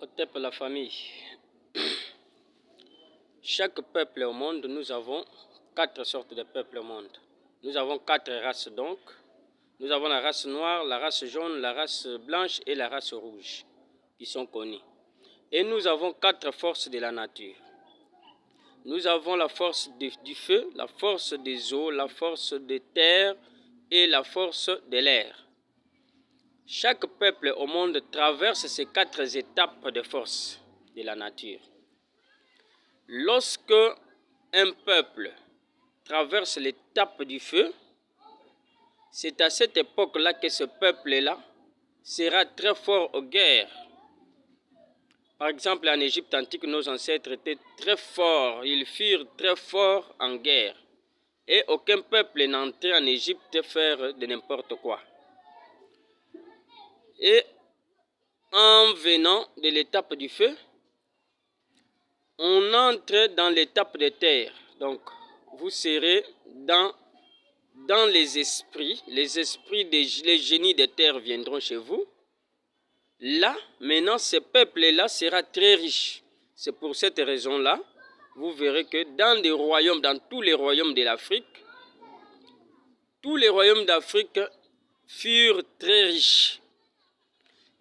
Otep la famille. Chaque peuple au monde, nous avons 4 sortes de peuples au monde. Nous avons 4 races donc. Nous avons la race noire, la race jaune, la race blanche et la race rouge, qui sont connues. Et nous avons 4 forces de la nature. Nous avons la force du feu, la force des eaux, la force des terres et la force de l'air. Chaque peuple au monde traverse ces 4 étapes de force de la nature. Lorsque un peuple traverse l'étape du feu, c'est à cette époque-là que ce peuple-là sera très fort aux guerres. Par exemple, en Égypte antique, nos ancêtres étaient très forts, ils furent très forts en guerre. Et aucun peuple n'entrait en Égypte faire de n'importe quoi. Et en venant de l'étape du feu, on entre dans l'étape des terres. Donc, vous serez dans les esprits les génies des terres viendront chez vous. Là, maintenant, ce peuple-là sera très riche. C'est pour cette raison-là, vous verrez que dans des royaumes, dans tous les royaumes de l'Afrique, tous les royaumes d'Afrique furent très riches.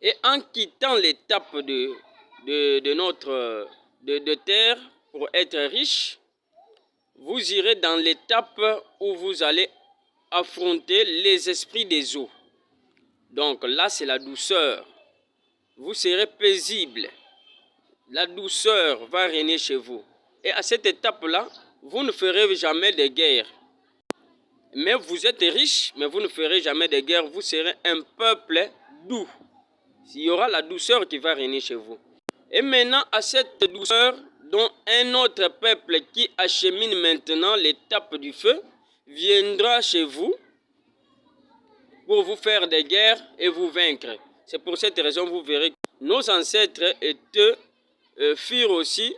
Et en quittant l'étape de terre pour être riche, vous irez dans l'étape où vous allez affronter les esprits des eaux. Donc là, c'est la douceur. Vous serez paisible. La douceur va régner chez vous. Et à cette étape-là, vous ne ferez jamais de guerre. Mais vous êtes riche, mais vous ne ferez jamais de guerre. Vous serez un peuple doux. Il y aura la douceur qui va régner chez vous. Et maintenant, à cette douceur, dont un autre peuple qui achemine maintenant l'étape du feu, viendra chez vous pour vous faire des guerres et vous vaincre. C'est pour cette raison que vous verrez que nos ancêtres furent aussi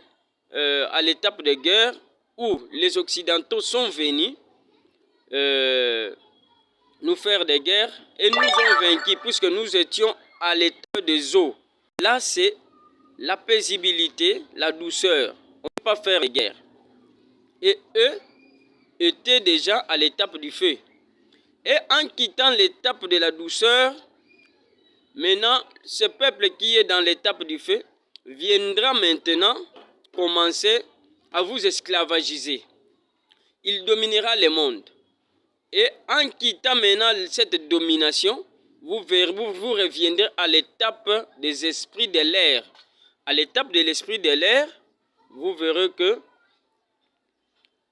à l'étape de guerre où les Occidentaux sont venus nous faire des guerres et nous ont vaincus puisque nous étions à l'étape des eaux. Là, c'est la paisibilité, la douceur. On ne peut pas faire des guerres. Et eux étaient déjà à l'étape du feu. Et en quittant l'étape de la douceur, maintenant, ce peuple qui est dans l'étape du feu viendra maintenant commencer à vous esclavagiser. Il dominera le monde. Et en quittant maintenant cette domination, vous reviendrez à l'étape des esprits de l'air. À l'étape de l'esprit de l'air, vous verrez que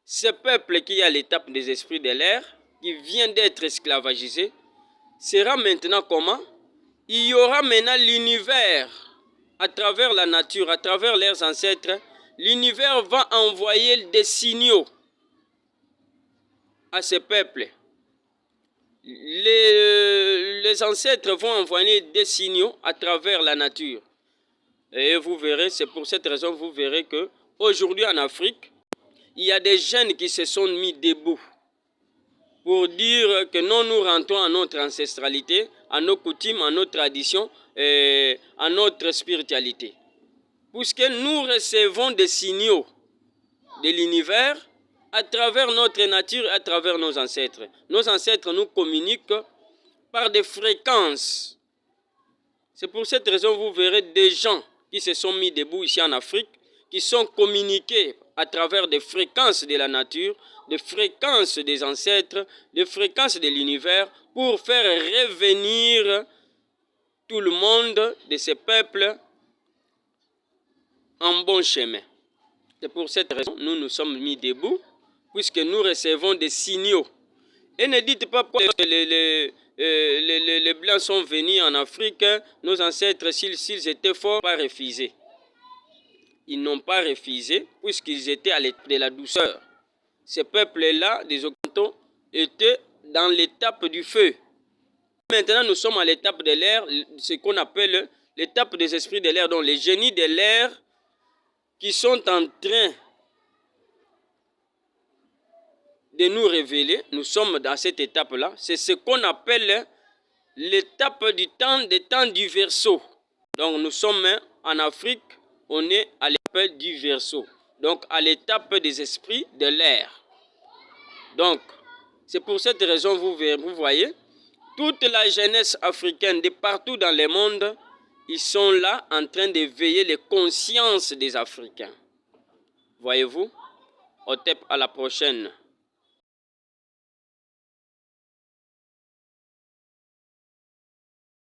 ce peuple qui est à l'étape des esprits de l'air, qui vient d'être esclavagisé, sera maintenant comment? Il y aura maintenant l'univers, à travers la nature, à travers leurs ancêtres, l'univers va envoyer des signaux à ce peuple. Les ancêtres vont envoyer des signaux à travers la nature. Et vous verrez, c'est pour cette raison que vous verrez qu'aujourd'hui en Afrique, il y a des jeunes qui se sont mis debout pour dire que non, nous rentrons à notre ancestralité, à nos coutumes, à nos traditions et à notre spiritualité. Puisque nous recevons des signaux de l'univers à travers notre nature, à travers nos ancêtres. Nos ancêtres nous communiquent par des fréquences. C'est pour cette raison que vous verrez des gens qui se sont mis debout ici en Afrique, qui sont communiqués à travers des fréquences de la nature, des fréquences des ancêtres, des fréquences de l'univers, pour faire revenir tout le monde de ces peuples en bon chemin. C'est pour cette raison que nous nous sommes mis debout, puisque nous recevons des signaux. Et ne dites pas pourquoi les Blancs sont venus en Afrique, nos ancêtres, s'ils étaient forts, pas refusé. Ils n'ont pas refusé, puisqu'ils étaient à l'étape de la douceur. Ces peuples-là, des Occidentaux, étaient dans l'étape du feu. Maintenant, nous sommes à l'étape de l'air, ce qu'on appelle l'étape des esprits de l'air, donc les génies de l'air qui sont en train de nous révéler. Nous sommes dans cette étape-là. C'est ce qu'on appelle l'étape des temps du Verseau. Donc nous sommes en Afrique, on est à l'étape du Verseau. Donc, à l'étape des esprits de l'air. Donc, c'est pour cette raison, vous voyez, toute la jeunesse africaine de partout dans le monde, ils sont là en train de veiller les consciences des Africains. Voyez-vous? Au TEP, à la prochaine.